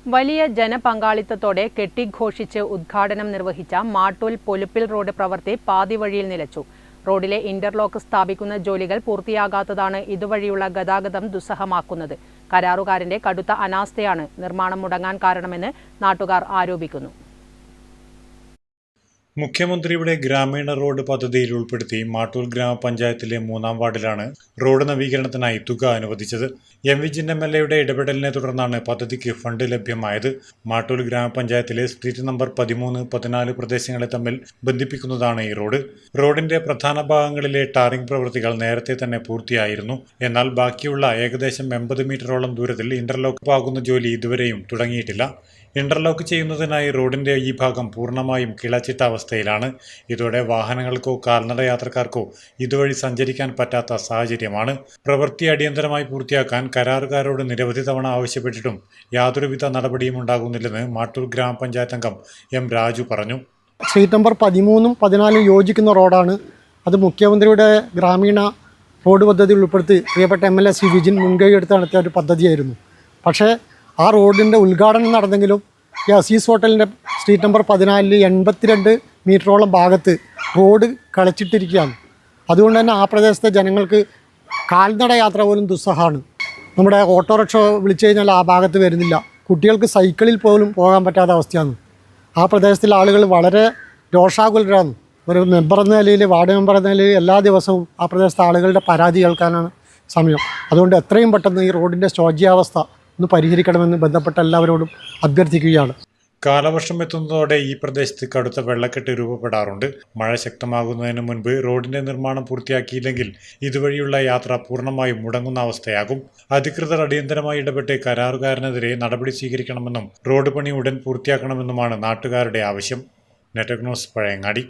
വലിയ ജനപങ്കാളിത്തത്തോടെ കെട്ടിഘോഷിച്ച് ഉദ്ഘാടനം നിർവഹിച്ച മാട്ടൂൽ പൊലുപ്പിൽ റോഡ് പ്രവൃത്തി പാതിവഴിയിൽ നിലച്ചു. റോഡിലെ ഇന്റർലോക്ക് സ്ഥാപിക്കുന്ന ജോലികൾ പൂർത്തിയാകാത്തതാണ് ഇതുവഴിയുള്ള ഗതാഗതം ദുസ്സഹമാക്കുന്നത്. കരാറുകാരന്റെ കടുത്ത അനാസ്ഥയാണ് നിർമ്മാണം മുടങ്ങാൻ കാരണമെന്ന് നാട്ടുകാർ ആരോപിക്കുന്നു. മുഖ്യമന്ത്രിയുടെ ഗ്രാമീണ റോഡ് പദ്ധതിയിൽ ഉൾപ്പെടുത്തി മാട്ടൂൽ ഗ്രാമപഞ്ചായത്തിലെ 3-ാം വാർഡിലാണ് റോഡ് നവീകരണത്തിനായി തുക അനുവദിച്ചത്. എം.വി. ജിൻ എം.എൽ.എയുടെ ഇടപെടലിനെ തുടർന്നാണ് പദ്ധതിക്ക് ഫണ്ട് ലഭ്യമായത്. മാട്ടൂൽ ഗ്രാമപഞ്ചായത്തിലെ സ്ട്രീറ്റ് നമ്പർ 13, 14 പ്രദേശങ്ങളെ തമ്മിൽ ബന്ധിപ്പിക്കുന്നതാണ് ഈ റോഡ്. റോഡിന്റെ പ്രധാന ഭാഗങ്ങളിലെ ടാറിംഗ് പ്രവൃത്തികൾ നേരത്തെ തന്നെ പൂർത്തിയായിരുന്നു. എന്നാൽ ബാക്കിയുള്ള ഏകദേശം 80 മീറ്ററോളം ദൂരത്തിൽ ഇന്റർലോക്ക് ആകുന്ന ജോലി ഇതുവരെയും തുടങ്ങിയിട്ടില്ല. ഇന്റർലോക്ക് ചെയ്യുന്നതിനായി റോഡിന്റെ ഈ ഭാഗം പൂർണ്ണമായും കിളച്ചിട്ട അവസ്ഥയിലാണ്. ഇതോടെ വാഹനങ്ങൾക്കോ കാൽനട യാത്രക്കാർക്കോ ഇതുവഴി സഞ്ചരിക്കാൻ പറ്റാത്ത സാഹചര്യമാണ്. പ്രവൃത്തി അടിയന്തരമായി പൂർത്തിയാക്കാൻ കരാറുകാരോട് നിരവധി തവണ ആവശ്യപ്പെട്ടിട്ടും യാതൊരുവിധ നടപടിയും ഉണ്ടാകുന്നില്ലെന്ന് മാട്ടൂൽ ഗ്രാമപഞ്ചായത്ത് അംഗം എം രാജു പറഞ്ഞു. സ്ട്രീറ്റ് നമ്പർ 13, 14 യോജിക്കുന്ന റോഡാണ്. അത് മുഖ്യമന്ത്രിയുടെ ഗ്രാമീണ റോഡ് പദ്ധതി ഉൾപ്പെടുത്തി പ്രിയപ്പെട്ട MLA ശ്രീ വിജിൻ മുൻകൈയെടുത്ത് നടത്തിയ ഒരു പദ്ധതിയായിരുന്നു. പക്ഷേ ആ റോഡിൻ്റെ ഉദ്ഘാടനം നടന്നെങ്കിലും ഈ അസീസ് ഹോട്ടലിൻ്റെ സ്ട്രീറ്റ് നമ്പർ 14 82 മീറ്ററോളം ഭാഗത്ത് റോഡ് കളച്ചിട്ടിരിക്കുകയാണ്. അതുകൊണ്ട് തന്നെ ആ പ്രദേശത്തെ ജനങ്ങൾക്ക് കാൽനട യാത്ര പോലും ദുസ്സഹമാണ്. നമ്മുടെ ഓട്ടോറിക്ഷ വിളിച്ചു കഴിഞ്ഞാൽ ആ ഭാഗത്ത് വരുന്നില്ല. കുട്ടികൾക്ക് സൈക്കിളിൽ പോലും പോകാൻ പറ്റാത്ത അവസ്ഥയാണ്. ആ പ്രദേശത്തിലെ ആളുകൾ വളരെ രോഷാകുലരാണ്. ഒരു മെമ്പർ എന്ന നിലയിൽ, വാർഡ് മെമ്പർ എന്ന നിലയിൽ എല്ലാ ദിവസവും ആ പ്രദേശത്തെ ആളുകളുടെ പരാതി കേൾക്കാനാണ് സമയം. അതുകൊണ്ട് എത്രയും പെട്ടെന്ന് ഈ റോഡിൻ്റെ ശോച്യാവസ്ഥ ഒന്ന് പരിഹരിക്കണമെന്ന് ബന്ധപ്പെട്ട എല്ലാവരോടും അഭ്യർത്ഥിക്കുകയാണ്. കാലവർഷം എത്തുന്നതോടെ ഈ പ്രദേശത്ത് കടുത്ത വെള്ളക്കെട്ട് രൂപപ്പെടാറുണ്ട്. മഴ ശക്തമാകുന്നതിന് മുൻപ് റോഡിന്റെ നിർമ്മാണം പൂർത്തിയാക്കിയില്ലെങ്കിൽ ഇതുവഴിയുള്ള യാത്ര പൂർണ്ണമായും മുടങ്ങുന്ന അവസ്ഥയാകും. അധികൃതർ അടിയന്തരമായി ഇടപെട്ട് കരാറുകാരനെതിരെ നടപടി സ്വീകരിക്കണമെന്നും റോഡ് പണി ഉടൻ പൂർത്തിയാക്കണമെന്നുമാണ് നാട്ടുകാരുടെ ആവശ്യം. Network news, Pazhayangadi.